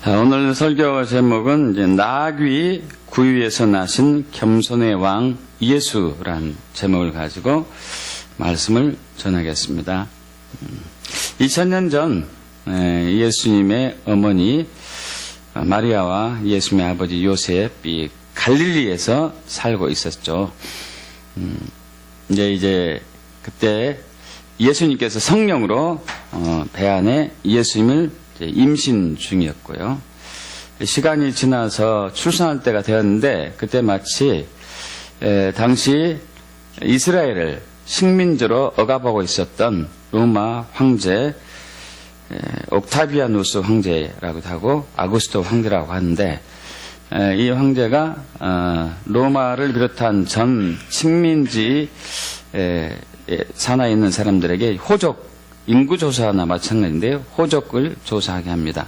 오늘 설교 제목은 이제 나귀 구유에서 나신 겸손의 왕 예수란 제목을 가지고 말씀을 전하겠습니다. 2000년 전 예수님의 어머니 마리아와 예수님의 아버지 요셉이 갈릴리에서 살고 있었죠. 이제 그때 예수님께서 성령으로 배 안에 예수님을 임신 중이었고요. 시간이 지나서 출산할 때가 되었는데 그때 마치 당시 이스라엘을 식민지로 억압하고 있었던 로마 황제 옥타비아누스 황제라고도 하고 아구스토 황제라고 하는데 이 황제가 로마를 비롯한 전 식민지 산하에 있는 사람들에게 호적 인구조사나 마찬가지인데요. 호적을 조사하게 합니다.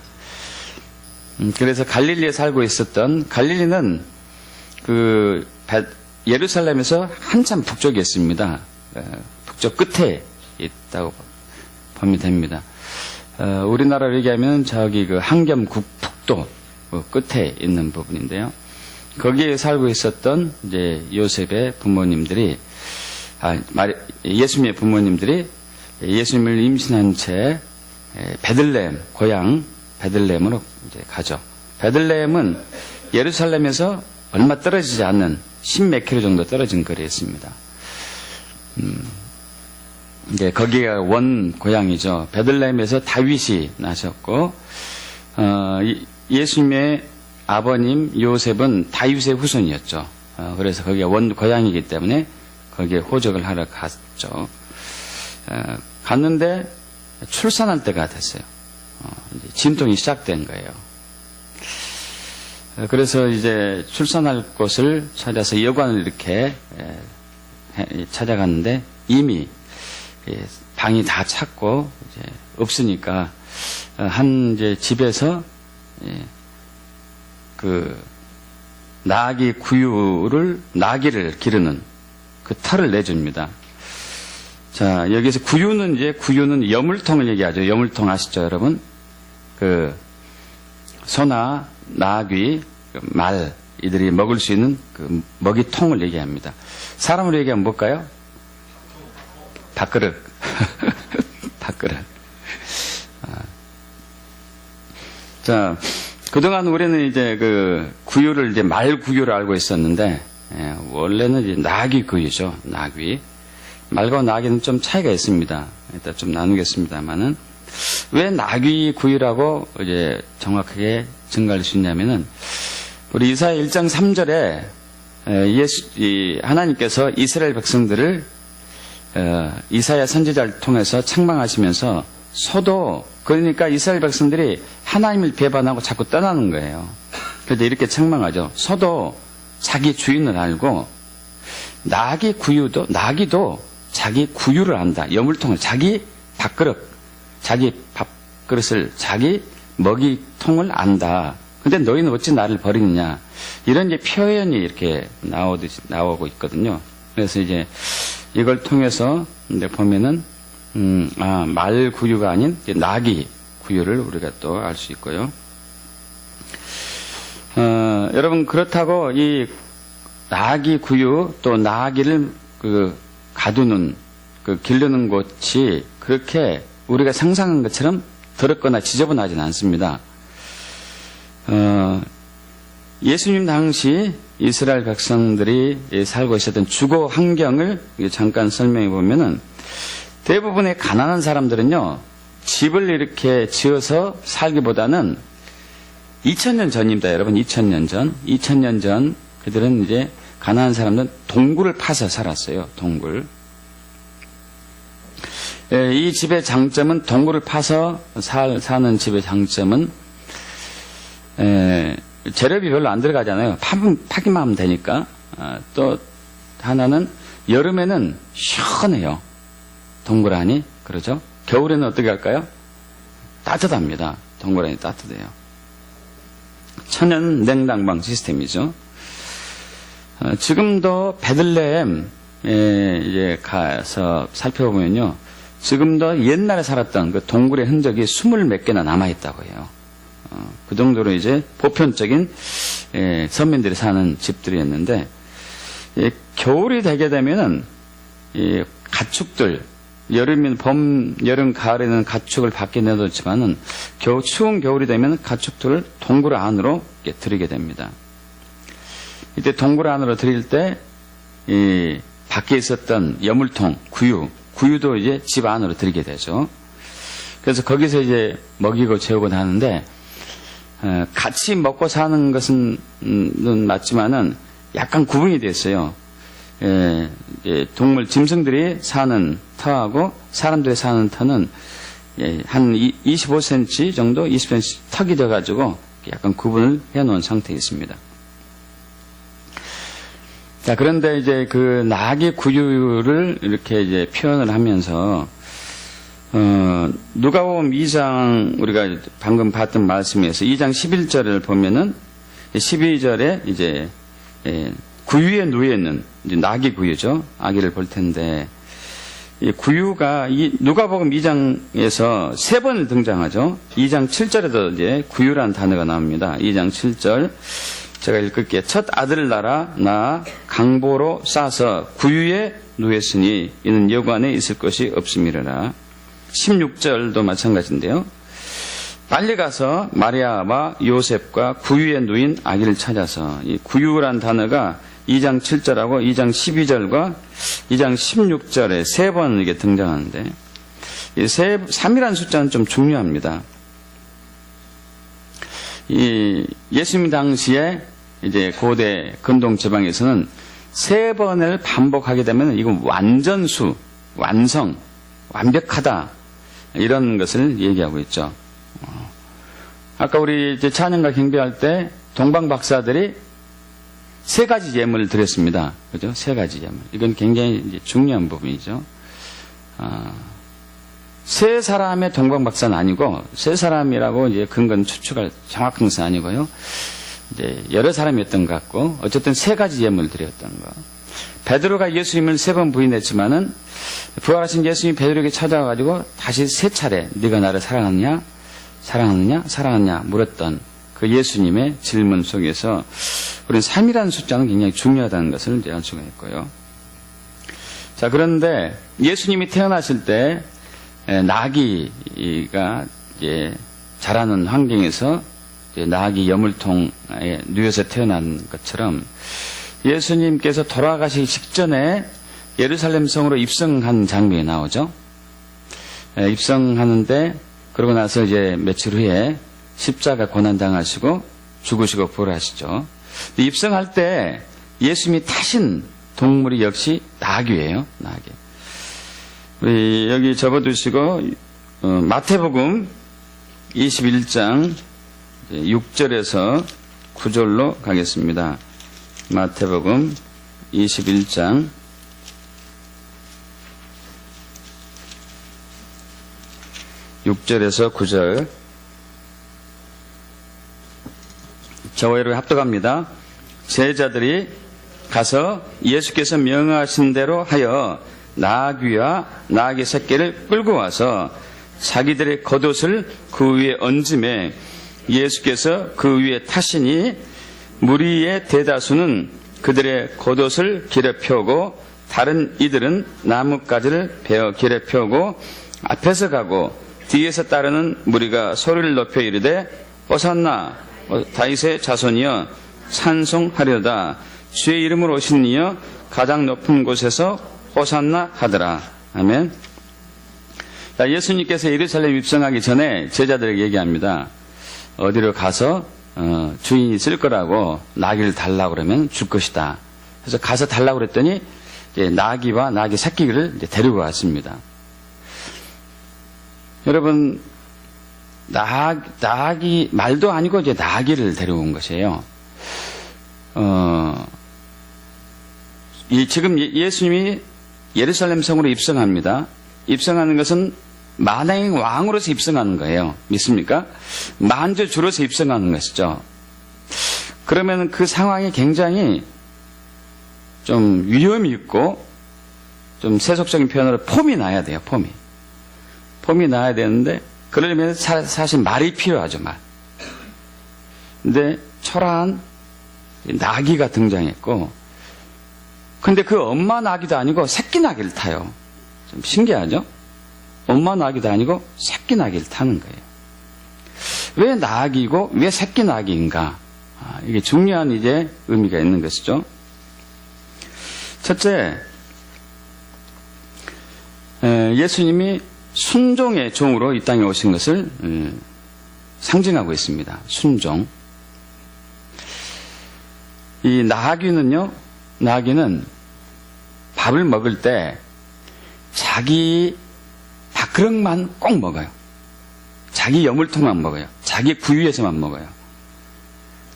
그래서 갈릴리에 살고 있었던, 갈릴리는 예루살렘에서 한참 북쪽에 있습니다. 북쪽 끝에 있다고 보면 됩니다. 우리나라로 얘기하면 저기 한겸 북도 끝에 있는 부분인데요. 거기에 살고 있었던 이제 요셉의 부모님들이, 예수님의 부모님들이 예수님을 임신한 채 베들레헴, 고향 베들레헴으로 이제 가죠. 베들레헴은 예루살렘에서 얼마 떨어지지 않는 10몇 킬로 정도 떨어진 거리에 있습니다. 이제 거기가 원 고향이죠. 베들레헴에서 다윗이 나셨고, 예수님의 아버님 요셉은 다윗의 후손이었죠. 그래서 거기가 원 고향이기 때문에 거기에 호적을 하러 갔죠. 갔는데 출산할 때가 됐어요. 이제 진통이 시작된 거예요. 그래서 이제 출산할 곳을 찾아서 여관을 이렇게 찾아갔는데 이미 방이 다 찼고 이제 없으니까 한 이제 집에서 나귀를 기르는 그 털을 내줍니다. 자, 여기서 구유는 여물통을 얘기하죠. 여물통 아시죠, 여러분? 소나 나귀, 말, 이들이 먹을 수 있는 그 먹이통을 얘기합니다. 사람으로 얘기하면 뭘까요? 밥그릇. 밥그릇. 자, 그동안 우리는 이제 구유를 이제 말 구유를 알고 있었는데, 원래는 이제 나귀 구유죠. 나귀. 말과 나귀는 좀 차이가 있습니다. 이따 좀 나누겠습니다만은 왜 나귀 구유라고 이제 정확하게 증가할 수 있냐면은 우리 이사야 1장 3절에 하나님께서 이스라엘 백성들을 이사야 선지자를 통해서 책망하시면서 그러니까 이스라엘 백성들이 하나님을 배반하고 자꾸 떠나는 거예요. 그래서 이렇게 책망하죠. 소도 자기 주인을 알고 나귀도 자기 구유를 안다. 여물통을 자기 밥그릇을 자기 먹이통을 안다. 근데 너희는 어찌 나를 버리느냐. 이런 이제 표현이 이렇게 나오고 있거든요. 그래서 이제 이걸 통해서 이제 보면은 말 구유가 아닌 나귀 구유를 우리가 또 알 수 있고요. 여러분 그렇다고 이 나귀 구유 또 나귀를 가두는 기르는 곳이 그렇게 우리가 상상한 것처럼 더럽거나 지저분하지는 않습니다. 예수님 당시 이스라엘 백성들이 살고 있었던 주거 환경을 잠깐 설명해 보면은 대부분의 가난한 사람들은요 집을 이렇게 지어서 살기보다는 2000년 전입니다, 여러분. 2000년 전 그들은 이제 가난한 사람들은 동굴을 파서 살았어요. 동굴. 이 집의 장점은 동굴을 파서 사는 집의 장점은 재료비 별로 안 들어가잖아요. 파기만 하면 되니까. 또 하나는 여름에는 시원해요. 동굴 안이. 그러죠? 겨울에는 어떻게 할까요? 따뜻합니다. 동굴 안이 따뜻해요. 천연 냉난방 시스템이죠. 지금도 베들레헴에 이제 가서 살펴보면요. 지금도 옛날에 살았던 그 동굴의 흔적이 20몇 개나 남아있다고 해요. 그 정도로 이제 보편적인 서민들이 사는 집들이었는데, 겨울이 되게 되면은 가축들, 여름, 가을에는 가축을 밖에 내놓지만은 추운 겨울이 되면 가축들을 동굴 안으로 들이게 됩니다. 이때 동굴 안으로 들일 때 밖에 있었던 여물통, 구유도 이제 집 안으로 들이게 되죠. 그래서 거기서 이제 먹이고 재우고 하는데, 같이 먹고 사는 것은 맞지만은 약간 구분이 됐어요. 동물, 짐승들이 사는 터하고 사람들이 사는 터는 한 25cm 정도, 20cm 턱이 돼가지고 약간 구분을 해놓은 상태에 있습니다. 자, 그런데 이제 그 나귀 구유를 이렇게 이제 표현을 하면서, 누가복음 2장, 우리가 방금 봤던 말씀에서 2장 11절을 보면은 12절에 이제 구유에 누워있는 이제 나귀 구유죠. 아기를 볼 텐데, 이 구유가 이 누가복음 2장에서 3번 등장하죠. 2장 7절에도 이제 구유라는 단어가 나옵니다. 2장 7절. 제가 읽을게요. 첫 아들을 낳아 강보로 싸서 구유에 누웠으니 이는 여관에 있을 것이 없음이라라. 16절도 마찬가지인데요. 빨리 가서 마리아와 요셉과 구유에 누인 아기를 찾아서, 이 구유란 단어가 2장 7절하고 2장 12절과 2장 16절에 3번 이게 등장하는데, 이 3이라는 숫자는 좀 중요합니다. 이 예수님 당시에 이제 고대 근동 지방에서는 3번을 반복하게 되면 이건 완전수, 완성, 완벽하다, 이런 것을 얘기하고 있죠. 아까 우리 이제 찬양과 경배할 때 동방 박사들이 3가지 예물을 드렸습니다. 그죠? 3가지 예물. 이건 굉장히 이제 중요한 부분이죠. 세 사람의 동방 박사는 아니고, 세 사람이라고 이제 근거는 추측할 정확한 것은 아니고요. 이제 여러 사람이었던 것 같고, 어쨌든 3가지 예물을 드렸던 거. 베드로가 예수님을 3번 부인했지만은 부활하신 예수님이 베드로에게 찾아와가지고 다시 3차례 네가 나를 사랑하느냐 물었던 그 예수님의 질문 속에서 우리는 3이라는 숫자는 굉장히 중요하다는 것을 이제 알 수가 있고요. 자, 그런데 예수님이 태어나실 때 나귀가 이제 자라는 환경에서 이제 나귀 여물통에 누워서 태어난 것처럼 예수님께서 돌아가시기 직전에 예루살렘 성으로 입성한 장면이 나오죠. 입성하는데, 그러고 나서 이제 며칠 후에 십자가 고난당하시고 죽으시고 부활하시죠. 입성할 때 예수님이 타신 동물이 역시 나귀예요. 나귀. 우리 여기 접어두시고 마태복음 21장 6절에서 9절로 가겠습니다. 마태복음 21장 6절에서 9절. 저와 여러분 합독합니다. 제자들이 가서 예수께서 명하신 대로 하여 나귀와 나귀 새끼를 끌고 와서 자기들의 겉옷을 그 위에 얹음에 예수께서 그 위에 타시니 무리의 대다수는 그들의 겉옷을 길에 펴고 다른 이들은 나뭇가지를 베어 길에 펴고 앞에서 가고 뒤에서 따르는 무리가 소리를 높여 이르되 호산나 다윗의 자손이여 찬송하려다 주의 이름으로 오신 이여 가장 높은 곳에서 호산나 하더라. 아멘. 자, 예수님께서 예루살렘 입성하기 전에 제자들에게 얘기합니다. 어디로 가서 주인이 있을 거라고 나귀를 달라고 그러면 줄 것이다. 그래서 가서 달라고 그랬더니 이제 나귀와 나귀 새끼를 이제 데리고 왔습니다. 여러분, 나귀 말도 아니고 이제 나귀를 데려온 것이에요. 지금 예수님이 예루살렘 성으로 입성합니다. 입성하는 것은 만왕의 왕으로서 입성하는 거예요. 믿습니까? 만주주로서 입성하는 것이죠. 그러면 그 상황이 굉장히 좀 위험이 있고 좀 세속적인 표현으로 폼이 나야 돼요. 폼이 나야 되는데 그러려면 사실 말이 필요하죠. 근데 초라한 나귀가 등장했고, 근데 그 엄마 나귀도 아니고 새끼 나귀를 타요. 좀 신기하죠? 엄마 나귀도 아니고 새끼 나귀를 타는 거예요. 왜 나귀고 왜 새끼 나귀인가? 이게 중요한 이제 의미가 있는 것이죠. 첫째, 예수님이 순종의 종으로 이 땅에 오신 것을 상징하고 있습니다. 순종. 이 나귀는 밥을 먹을 때 자기 밥그릇만 꼭 먹어요. 자기 여물통만 먹어요. 자기 구유에서만 먹어요.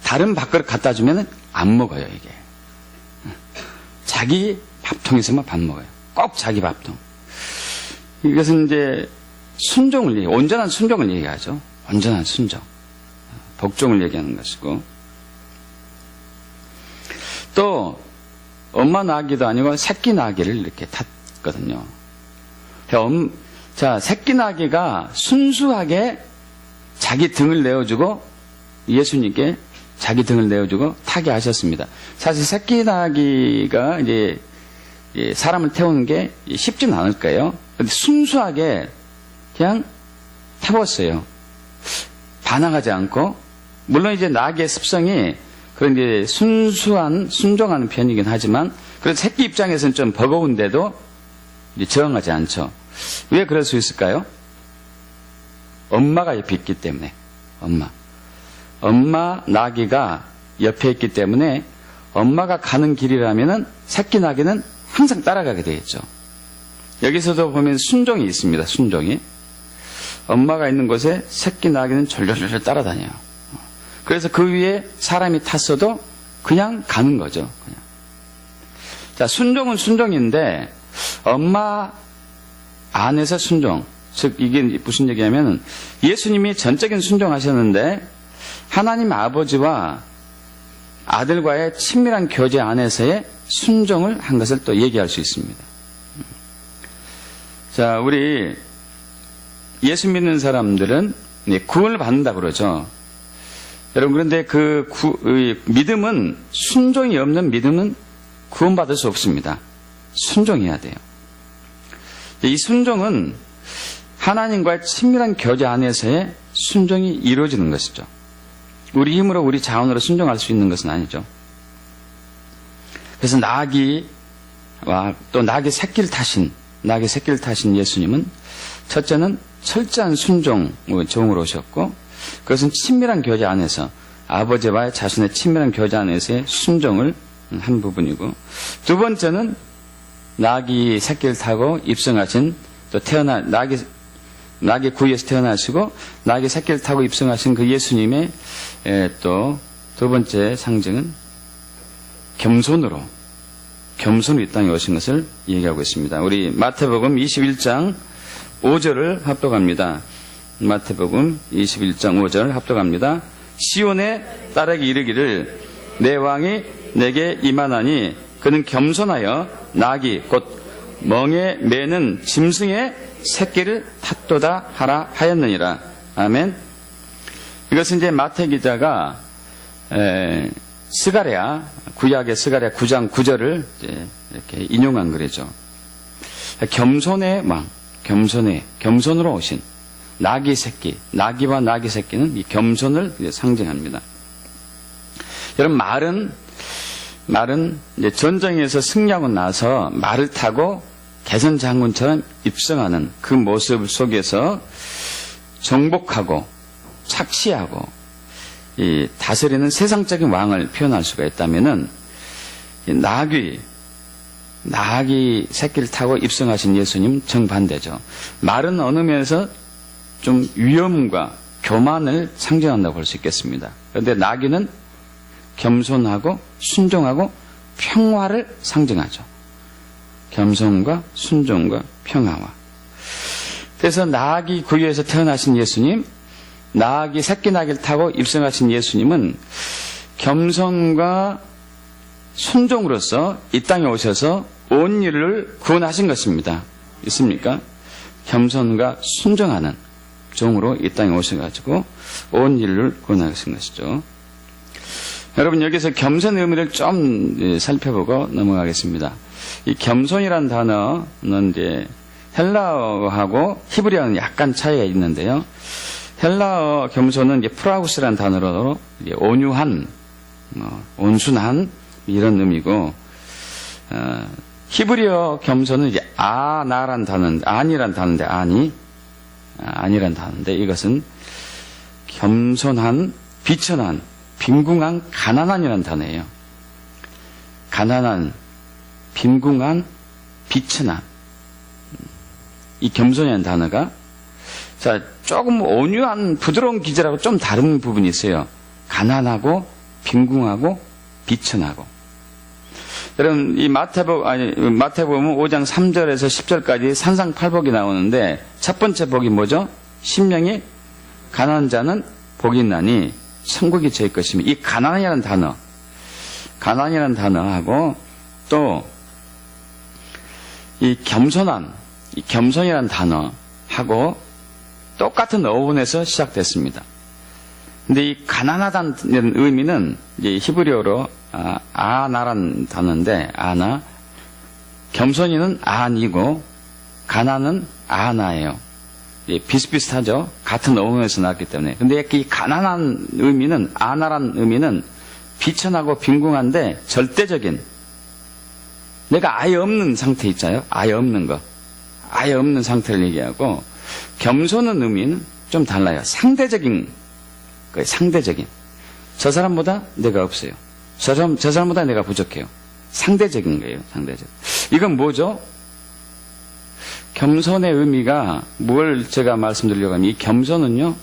다른 밥그릇 갖다 주면 안 먹어요, 이게. 자기 밥통에서만 밥 먹어요. 꼭 자기 밥통. 이것은 이제 온전한 순종을 얘기하죠. 온전한 순종. 복종을 얘기하는 것이고. 또, 엄마 나귀도 아니고 새끼 나귀를 이렇게 탔거든요. 자, 새끼 나귀가 순수하게 자기 등을 내어주고 예수님께 자기 등을 내어주고 타게 하셨습니다. 사실 새끼 나귀가 이제 사람을 태우는 게 쉽진 않을 거예요. 근데 순수하게 그냥 태웠어요. 반항하지 않고. 물론 이제 나귀의 습성이 그런 이제 순종하는 편이긴 하지만, 그래도 새끼 입장에서는 좀 버거운데도 이제 저항하지 않죠. 왜 그럴 수 있을까요? 엄마가 옆에 있기 때문에. 엄마 나귀가 옆에 있기 때문에 엄마가 가는 길이라면은 새끼 나귀는 항상 따라가게 되겠죠. 여기서도 보면 순종이 있습니다. 순종이. 엄마가 있는 곳에 새끼 나귀는 졸졸졸 따라다녀요. 그래서 그 위에 사람이 탔어도 그냥 가는 거죠. 그냥. 자, 순종은 순종인데 엄마 안에서 순종. 즉 이게 무슨 얘기냐면 예수님이 전적인 순종하셨는데 하나님 아버지와 아들과의 친밀한 교제 안에서의 순종을 한 것을 또 얘기할 수 있습니다. 자, 우리 예수 믿는 사람들은 구원을 받는다 그러죠. 여러분, 그런데 믿음은, 순종이 없는 믿음은 구원받을 수 없습니다. 순종해야 돼요. 이 순종은 하나님과의 친밀한 교제 안에서의 순종이 이루어지는 것이죠. 우리 힘으로, 우리 자원으로 순종할 수 있는 것은 아니죠. 그래서 나귀와 또 나귀 새끼를 타신 예수님은 첫째는 철저한 순종 종으로 오셨고, 그것은 친밀한 교제 안에서 아버지와의 자신의 친밀한 교제 안에서의 순종을 한 부분이고, 두 번째는 나귀 새끼를 타고 입성하신 또 나귀 구유에서 태어나시고 나귀 새끼를 타고 입성하신 그 예수님의 또 두 번째 상징은 겸손으로 이 땅에 오신 것을 얘기하고 있습니다. 우리 마태복음 21장 5절을 합독합니다. 마태복음 21장 5절 합독합니다. 시온의 딸에게 이르기를 내 왕이 내게 임하나니 그는 겸손하여 나귀 곧 멍에 매는 짐승의 새끼를 탔도다 하라 하였느니라. 아멘. 이것은 이제 마태 기자가 스가랴, 구약의 스가랴 9장 9절을 이렇게 인용한 글이죠. 겸손의 왕, 겸손으로 오신 나귀 새끼, 나귀와 나귀 새끼는 이 겸손을 상징합니다. 여러분, 말은 이제 전쟁에서 승리하고 나서 말을 타고 개선 장군처럼 입성하는 그 모습 속에서 정복하고 착취하고 이 다스리는 세상적인 왕을 표현할 수가 있다면은 나귀 새끼를 타고 입성하신 예수님 정반대죠. 말은 어느 면에서 좀 위험과 교만을 상징한다고 볼 수 있겠습니다. 그런데 나귀는 겸손하고 순종하고 평화를 상징하죠. 겸손과 순종과 평화와. 그래서 나귀 구유에서 태어나신 예수님, 나귀 새끼 나귀를 타고 입성하신 예수님은 겸손과 순종으로서 이 땅에 오셔서 온 인류를 구원하신 것입니다. 있습니까? 겸손과 순종하는 종으로 이 땅에 오셔가지고 온 인류를 구원하신 것이죠. 여러분 여기서 겸손의 의미를 좀 살펴보고 넘어가겠습니다. 이 겸손이란 단어는 이제 헬라어하고 히브리어는 약간 차이가 있는데요. 헬라어 겸손은 이제 프라우스라는 단어로 이제 온유한, 온순한 이런 의미고, 히브리어 겸손은 이제 아나란 단어인데, 아니란 단어인데, 아니란 단어인데, 이것은 겸손한, 비천한, 빈궁한, 가난한이라는 단어예요. 가난한, 빈궁한, 비천한. 이 겸손이라는 단어가, 자, 조금 온유한, 부드러운 기질하고 좀 다른 부분이 있어요. 가난하고, 빈궁하고, 비천하고. 여러분, 이 마태복음 5장 3절에서 10절까지 산상팔복이 나오는데, 첫 번째 복이 뭐죠? 심령이 가난한 자는 복이 있나니, 천국이 제 것이며, 이 가난이라는 단어하고, 또, 이 겸손이라는 단어하고 똑같은 어원에서 시작됐습니다. 근데 이 가난하다는 의미는 이제 히브리어로 아나라는 단어인데, 아나, 겸손이는 아니고 가난은 아나예요. 비슷비슷하죠. 같은 어원에서 나왔기 때문에. 근데 이 가난한 의미는, 아나란 의미는 비천하고 빈궁한데 절대적인, 내가 아예 없는 상태 있잖아요. 아예 없는 거. 아예 없는 상태를 얘기하고, 겸손한 의미는 좀 달라요. 상대적인 거예요. 상대적인. 저 사람보다 내가 없어요. 저 사람보다 내가 부족해요. 상대적인 거예요. 상대적. 이건 뭐죠? 겸손의 의미가 뭘 제가 말씀드리려고 하면, 이 겸손은요,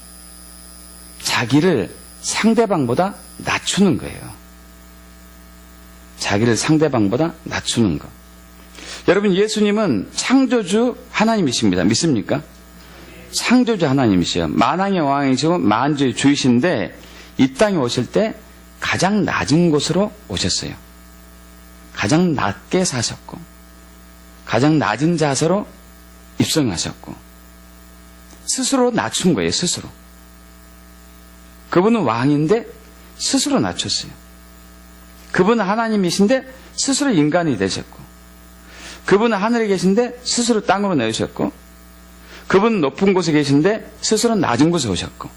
자기를 상대방보다 낮추는 거예요. 자기를 상대방보다 낮추는 것. 여러분, 예수님은 창조주 하나님이십니다. 믿습니까? 창조주 하나님이시요. 만왕의 왕이시고 만주의 주이신데, 이 땅에 오실 때 가장 낮은 곳으로 오셨어요. 가장 낮게 사셨고, 가장 낮은 자세로 입성하셨고, 스스로 낮춘 거예요. 스스로. 그분은 왕인데 스스로 낮췄어요. 그분은 하나님이신데 스스로 인간이 되셨고, 그분은 하늘에 계신데 스스로 땅으로 내으셨고, 그분은 높은 곳에 계신데 스스로 낮은 곳에 오셨고,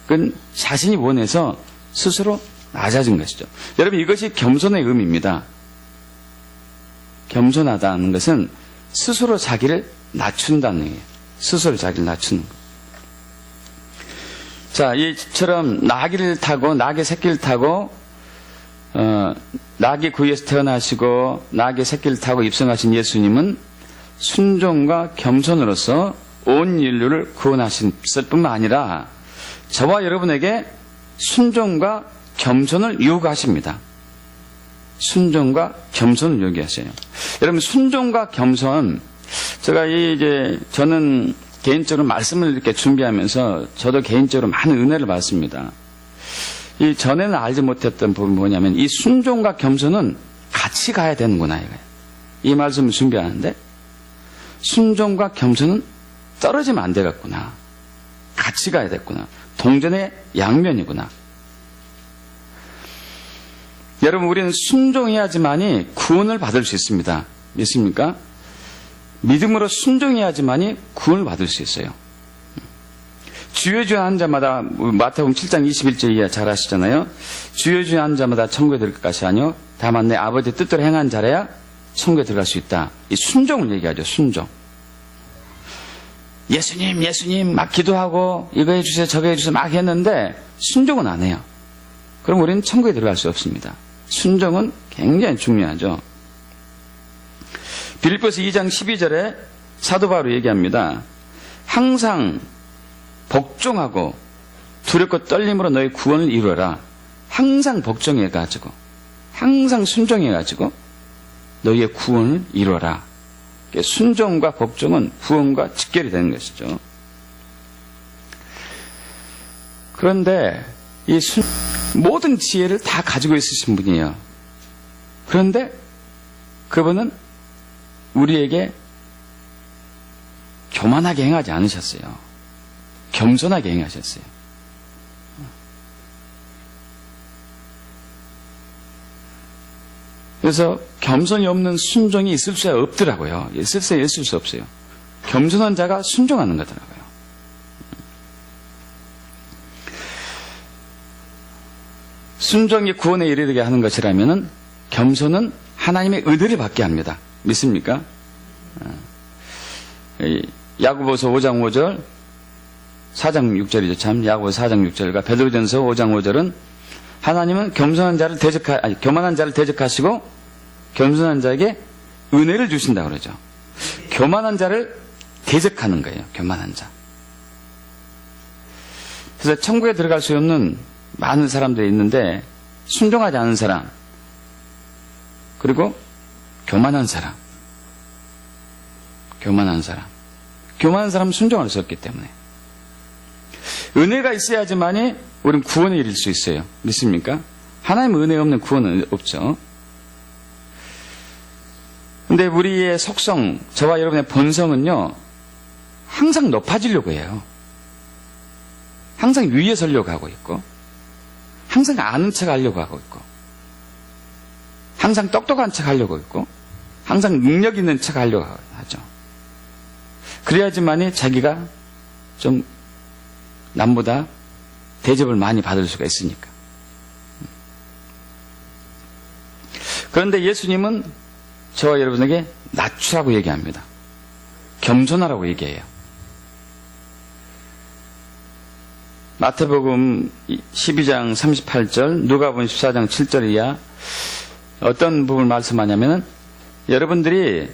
그건 자신이 원해서 스스로 낮아진 것이죠. 여러분, 이것이 겸손의 의미입니다. 겸손하다는 것은 스스로 자기를 낮춘다는 얘기예요. 스스로 자기를 낮추는 것. 자, 이처럼 나귀를 타고, 나귀 새끼를 타고, 나귀 구유에서 태어나시고 나귀 새끼를 타고 입성하신 예수님은 순종과 겸손으로서 온 인류를 구원하셨을 뿐만 아니라 저와 여러분에게 순종과 겸손을 요구하십니다. 순종과 겸손을 요구하세요. 여러분, 순종과 겸손, 제가 저는 개인적으로 말씀을 이렇게 준비하면서 저도 개인적으로 많은 은혜를 받습니다. 이 전에는 알지 못했던 부분이 뭐냐면, 이 순종과 겸손은 같이 가야 되는구나, 이거예요. 이 말씀을 준비하는데, 순종과 겸손은 떨어지면 안 되겠구나. 같이 가야 됐구나. 동전의 양면이구나. 여러분, 우리는 순종해야지만이 구원을 받을 수 있습니다. 믿습니까? 믿음으로 순종해야지만이 구원을 받을 수 있어요. 주여 주여 한 자마다, 마태복음 7장 21절 이하 잘 아시잖아요. 주여 주여 한 자마다 천국에 들어갈 것이 아니요 다만 내 아버지 뜻대로 행한 자라야 천국에 들어갈 수 있다. 이 순종을 얘기하죠. 순종. 예수님 막 기도하고 이거 해주세요 저거 해주세요 막 했는데 순종은 안 해요. 그럼 우리는 천국에 들어갈 수 없습니다. 순종은 굉장히 중요하죠. 빌립보서 2장 12절에 사도 바울이 얘기합니다. 항상 복종하고 두렵고 떨림으로 너의 구원을 이루어라. 항상 복종해가지고, 항상 순종해가지고 너희의 구원을 이루어라. 순종과 복종은 구원과 직결이 되는 것이죠. 그런데 이 모든 지혜를 다 가지고 있으신 분이에요. 그런데 그분은 우리에게 교만하게 행하지 않으셨어요. 겸손하게 행하셨어요. 그래서 겸손이 없는 순종이 있을 수 없더라고요. 있을 수 없어요. 겸손한 자가 순종하는 거더라고요. 순종이 구원에 이르게 하는 것이라면 겸손은 하나님의 은혜를 받게 합니다. 믿습니까? 야고보서 5장 5절, 4장 6절이죠. 참 야고보서 4장 6절과 베드로전서 5장 5절은 하나님은 교만한 자를 대적하시고 겸손한 자에게 은혜를 주신다고 그러죠. 교만한 자를 대적하는 거예요. 교만한 자. 그래서 천국에 들어갈 수 없는 많은 사람들이 있는데 순종하지 않은 사람, 그리고 교만한 사람. 교만한 사람은 순종할 수 없기 때문에. 은혜가 있어야지만이 우리는 구원에 이를 수 있어요. 믿습니까? 하나님의 은혜 없는 구원은 없죠. 근데 우리의 속성, 저와 여러분의 본성은요, 항상 높아지려고 해요. 항상 위에 서려고 하고 있고, 항상 아는 척 하려고 하고 있고, 항상 똑똑한 척 하려고 있고, 항상 능력 있는 척 하려고 하죠. 그래야지만이 자기가 좀 남보다 대접을 많이 받을 수가 있으니까. 그런데 예수님은 저와 여러분에게 낮추라고 얘기합니다. 겸손하라고 얘기해요. 마태복음 12장 38절, 누가복음 14장 7절 이하 어떤 부분을 말씀하냐면은 여러분들이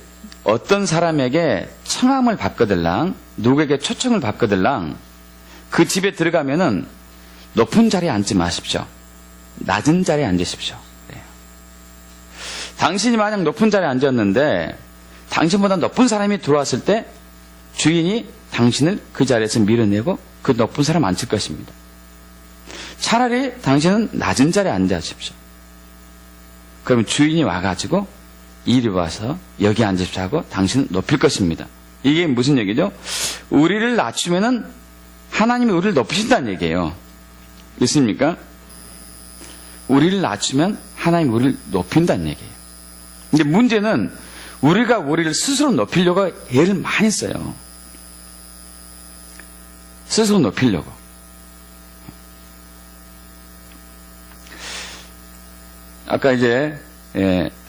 어떤 사람에게 청함을 받거들랑 누구에게 초청을 받거들랑 그 집에 들어가면은 높은 자리에 앉지 마십시오. 낮은 자리에 앉으십시오. 그래요. 당신이 만약 높은 자리에 앉았는데 당신보다 높은 사람이 들어왔을 때 주인이 당신을 그 자리에서 밀어내고 그 높은 사람 앉힐 것입니다. 차라리 당신은 낮은 자리에 앉으십시오. 그러면 주인이 와가지고 이리 와서 여기 앉으십시오 하고 당신은 높일 것입니다. 이게 무슨 얘기죠? 우리를 낮추면은 하나님이 우리를 높이신다는 얘기예요. 있습니까? 우리를 낮추면 하나님이 우리를 높인다는 얘기예요. 근데 문제는 우리가 우리를 스스로 높이려고 애를 많이 써요. 스스로 높이려고. 아까 이제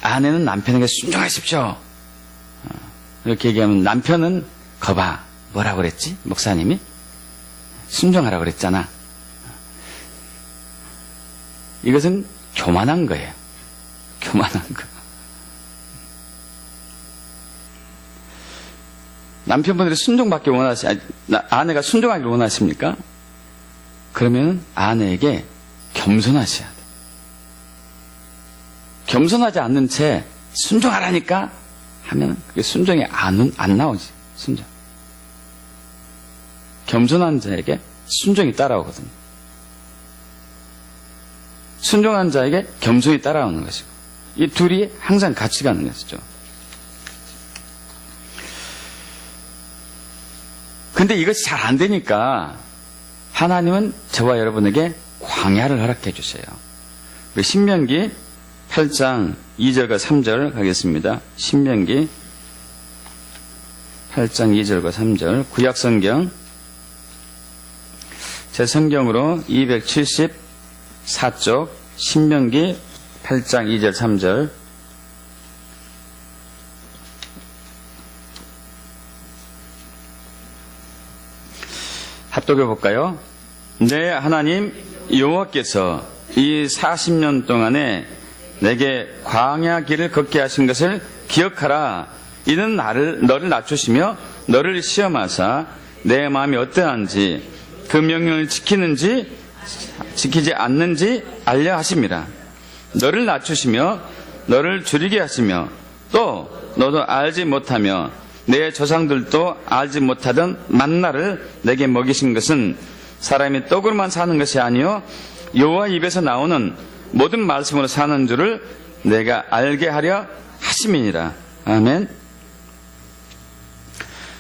아내는 남편에게 순종하십시오. 이렇게 얘기하면 남편은 거봐. 뭐라고 그랬지? 목사님이? 순종하라고 그랬잖아. 이것은 교만한 거예요. 교만한 거. 남편분들이 순종받기 아내가 순종하기를 원하십니까? 그러면 아내에게 겸손하셔야 돼. 겸손하지 않는 채 순종하라니까 하면 그게 순종이 안 나오지. 순종. 겸손한 자에게 순종이 따라오거든요. 순종한 자에게 겸손이 따라오는 것이고 이 둘이 항상 같이 가는 것이죠. 근데 이것이 잘 안 되니까 하나님은 저와 여러분에게 광야를 허락해 주세요. 우리 신명기 8장 2절과 3절 가겠습니다. 신명기 8장 2절과 3절 구약성경 제 성경으로 274쪽 신명기 8장 2절 3절 합독해 볼까요? 내 하나님 여호와께서 이 40년 동안에 내게 광야 길을 걷게 하신 것을 기억하라. 이는 너를 낮추시며 너를 시험하사 내 마음이 어떠한지 그 명령을 지키는지 지키지 않는지 알려 하심이라. 너를 낮추시며 너를 줄이게 하시며 또 너도 알지 못하며 내 조상들도 알지 못하던 만나를 내게 먹이신 것은 사람이 떡으로만 사는 것이 아니요 여호와 입에서 나오는 모든 말씀으로 사는 줄을 내가 알게 하려 하심이니라. 아멘.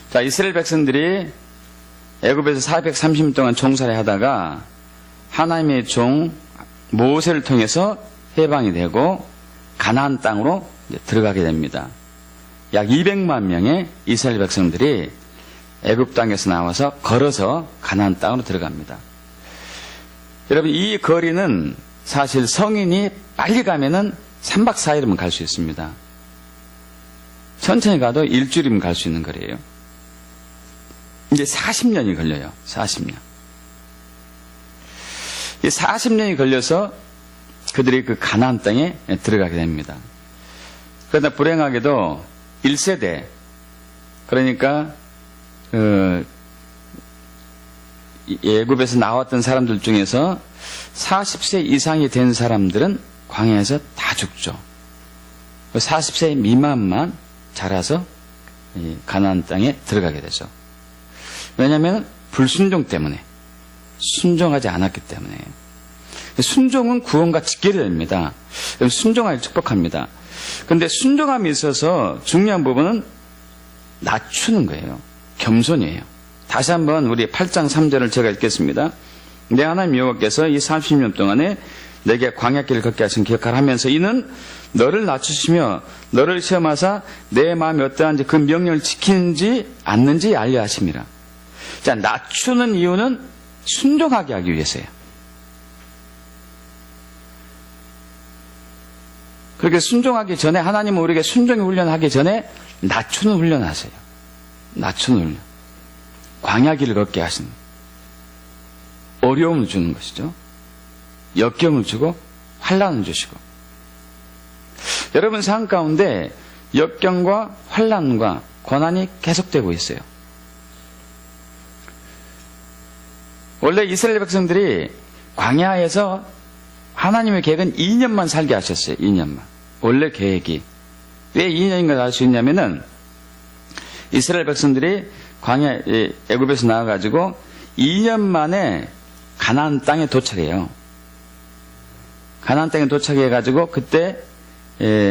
자, 이스라엘 백성들이 애굽에서 430년 동안 종살이 하다가 하나님의 종 모세를 통해서 해방이 되고 가나안 땅으로 이제 들어가게 됩니다. 약 200만 명의 이스라엘 백성들이 애굽 땅에서 나와서 걸어서 가나안 땅으로 들어갑니다. 여러분, 이 거리는 사실 성인이 빨리 가면은 3박 4일이면 갈 수 있습니다. 천천히 가도 일주일이면 갈 수 있는 거리예요. 이제 40년이 걸려요. 40년. 이 40년이 걸려서 그들이 그 가나안 땅에 들어가게 됩니다. 그러나 불행하게도 1세대, 그러니까 애굽에서 나왔던 사람들 중에서 40세 이상이 된 사람들은 광야에서 다 죽죠. 40세 미만만 자라서 가나안 땅에 들어가게 되죠. 왜냐하면 불순종 때문에, 순종하지 않았기 때문에. 순종은 구원과 직결이 됩니다. 순종하기 축복합니다. 그런데 순종함에 있어서 중요한 부분은 낮추는 거예요. 겸손이에요. 다시 한번 우리 8장 3절을 제가 읽겠습니다. 내 하나님 여호와께서 이 30년 동안에 내게 광야길을 걷게 하신 기억하라 하면서 이는 너를 낮추시며 너를 시험하사 내 마음이 어떠한지 그 명령을 지키는지 않는지 알려 하심이라. 자, 낮추는 이유는 순종하게 하기 위해서예요. 그렇게 순종하기 전에, 하나님은 우리에게 순종의 훈련하기 전에 낮추는 훈련을 하세요. 낮추는 훈련. 광야길을 걷게 하시는, 어려움을 주는 것이죠. 역경을 주고 환난을 주시고. 여러분 삶 가운데 역경과 환난과 고난이 계속되고 있어요. 원래 이스라엘 백성들이 광야에서 하나님의 계획은 2년만 살게 하셨어요. 2년만. 원래 계획이. 왜 2년인가 알 수 있냐면은 이스라엘 백성들이 광야, 애굽에서 나와가지고 2년 만에 가나안 땅에 도착해요. 가나안 땅에 도착해가지고 그때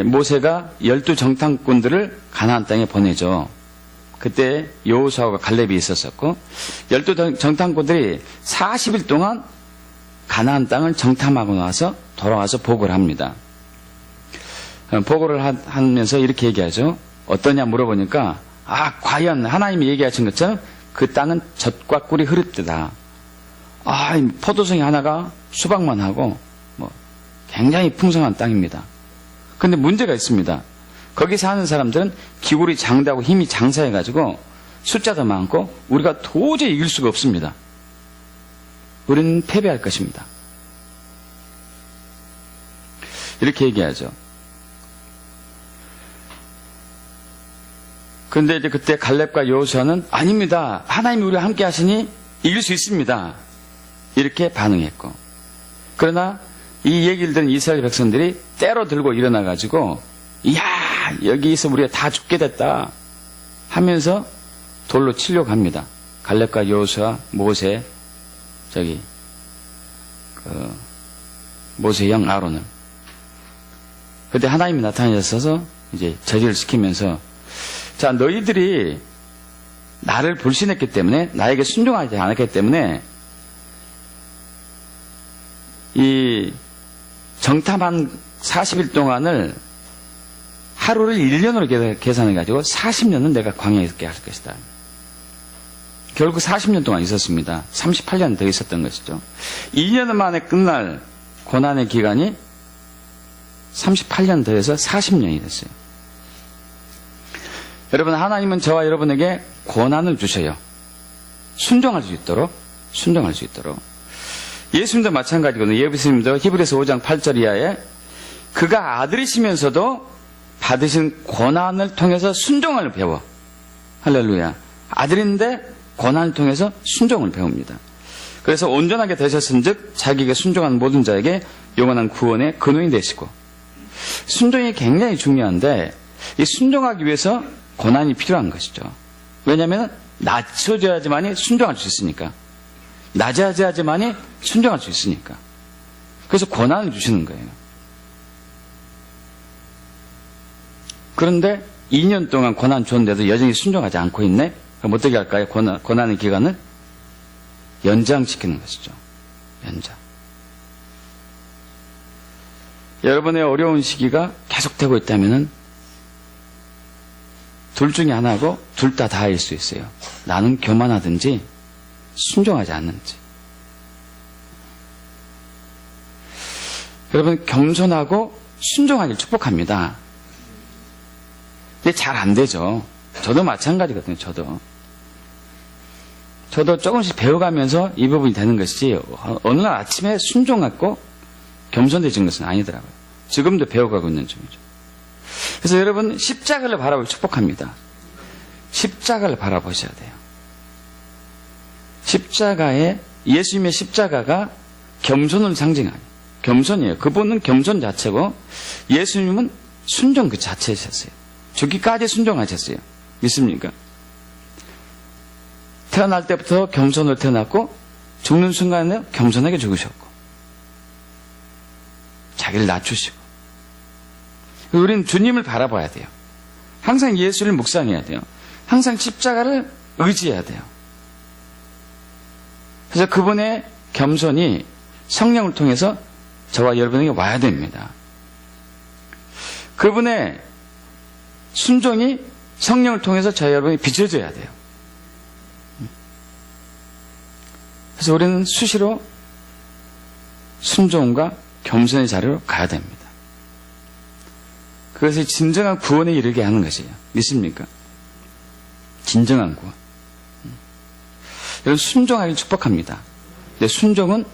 모세가 12정탐꾼들을 가나안 땅에 보내죠. 그때 여호수아와 갈렙이 있었었고 12정탐꾼들이 40일 동안 가나안 땅을 정탐하고 나서 돌아와서 보고를 합니다. 보고를 하면서 이렇게 얘기하죠. 어떠냐 물어보니까 과연 하나님이 얘기하신 것처럼 그 땅은 젖과 꿀이 흐르뜨다. 포도송이 하나가 수박만 하고 굉장히 풍성한 땅입니다. 그런데 문제가 있습니다. 거기 사는 사람들은 기골이 장대하고 힘이 장사해가지고 숫자도 많고 우리가 도저히 이길 수가 없습니다. 우리는 패배할 것입니다. 이렇게 얘기하죠. 그런데 이제 그때 갈렙과 여호수아는 아닙니다. 하나님이 우리와 함께 하시니 이길 수 있습니다. 이렇게 반응했고. 그러나 이 얘기를 들은 이스라엘 백성들이 때로 들고 일어나가지고 이야 여기서 우리가 다 죽게 됐다 하면서 돌로 치려고 합니다. 갈렙과 여호수아, 모세, 모세 형 아론을. 그때 하나님이 나타나셔서 이제 저지를 시키면서 자, 너희들이 나를 불신했기 때문에, 나에게 순종하지 않았기 때문에 이 정탐한 40일 동안을 하루를 1년으로 계산해가지고 40년은 내가 광야에 있게 할 것이다. 결국 40년 동안 있었습니다. 38년 더 있었던 것이죠. 2년 만에 끝날 고난의 기간이 38년 더해서 40년이 됐어요. 여러분, 하나님은 저와 여러분에게 고난을 주셔요. 순종할 수 있도록. 예수님도 마찬가지거든요. 예수님도 히브리서 5장 8절 이하에 그가 아들이시면서도 받으신 고난을 통해서 순종을 배워. 할렐루야. 아들인데 고난을 통해서 순종을 배웁니다. 그래서 온전하게 되셨은즉 자기에게 순종한 모든 자에게 영원한 구원의 근원이 되시고. 순종이 굉장히 중요한데 이 순종하기 위해서 고난이 필요한 것이죠. 왜냐하면 낮춰져야지만이 순종할 수 있으니까. 낮아져야지만이 순종할 수 있으니까. 그래서 고난을 주시는 거예요. 그런데 2년 동안 고난 줬는데도 여전히 순종하지 않고 있네? 그럼 어떻게 할까요? 고난의 기간을 연장시키는 것이죠. 연장. 여러분의 어려운 시기가 계속되고 있다면은 둘 중에 하나고 둘 다 다일 수 있어요. 나는 교만하든지 순종하지 않는지. 여러분 겸손하고 순종하길 축복합니다. 근데 잘 안 되죠. 저도 마찬가지거든요. 저도 조금씩 배워가면서 이 부분이 되는 것이지 어느 날 아침에 순종하고 겸손해진 것은 아니더라고요. 지금도 배워가고 있는 중이죠. 그래서 여러분 십자가를 바라보고 축복합니다. 십자가를 바라보셔야 돼요. 예수님의 십자가가 겸손을 상징하니 겸손이에요. 그분은 겸손 자체고 예수님은 순종 그 자체이셨어요. 죽기까지 순종하셨어요. 믿습니까? 태어날 때부터 겸손으로 태어났고 죽는 순간에 겸손하게 죽으셨고 자기를 낮추시고 우리는 주님을 바라봐야 돼요. 항상 예수를 묵상해야 돼요. 항상 십자가를 의지해야 돼요. 그래서 그분의 겸손이 성령을 통해서 저와 여러분에게 와야 됩니다. 그분의 순종이 성령을 통해서 저와 여러분에게 비춰져야 돼요. 그래서 우리는 수시로 순종과 겸손의 자리로 가야 됩니다. 그것이 진정한 구원에 이르게 하는 것이에요. 믿습니까? 진정한 구원. 여러분 순종하기 축복합니다. 근데 순종은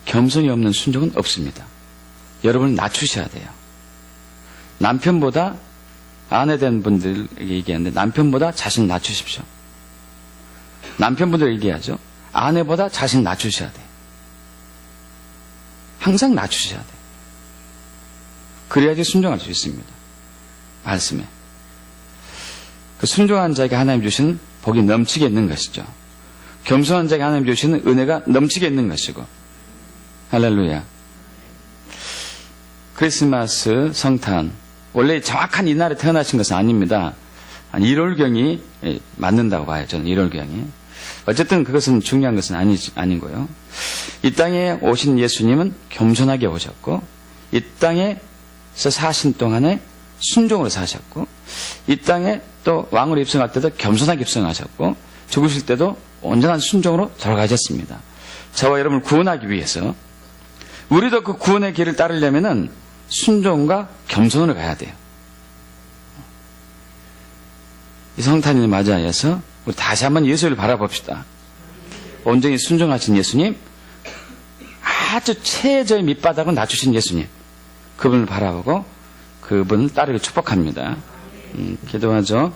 겸손이 없는 순종은 없습니다. 여러분을 낮추셔야 돼요. 남편보다 아내 된 분들에게 얘기하는데 남편보다 자신 낮추십시오. 남편분들 얘기하죠. 아내보다 자신 낮추셔야 돼요. 항상 낮추셔야 돼요. 그래야지 순종할 수 있습니다. 말씀에. 그 순종한 자에게 하나님 주시는 복이 넘치게 있는 것이죠. 겸손한 자에게 하나님 주시는 은혜가 넘치게 있는 것이고. 할렐루야. 크리스마스 성탄. 원래 정확한 이날에 태어나신 것은 아닙니다. 한 1월경이 맞는다고 봐요. 저는 1월경이. 어쨌든 그것은 중요한 것은 아니고요. 이 땅에 오신 예수님은 겸손하게 오셨고 이 땅에서 사신 동안에 순종으로 사셨고 이 땅에 또 왕으로 입성할 때도 겸손하게 입성하셨고 죽으실 때도 온전한 순종으로 돌아가셨습니다. 저와 여러분을 구원하기 위해서 우리도 그 구원의 길을 따르려면은 순종과 겸손으로 가야 돼요. 이 성탄을 맞이하여서 우리 다시 한번 예수를 바라봅시다. 온전히 순종하신 예수님, 아주 최저의 밑바닥을 낮추신 예수님, 그분을 바라보고 그분을 따르게 축복합니다. 기도하죠.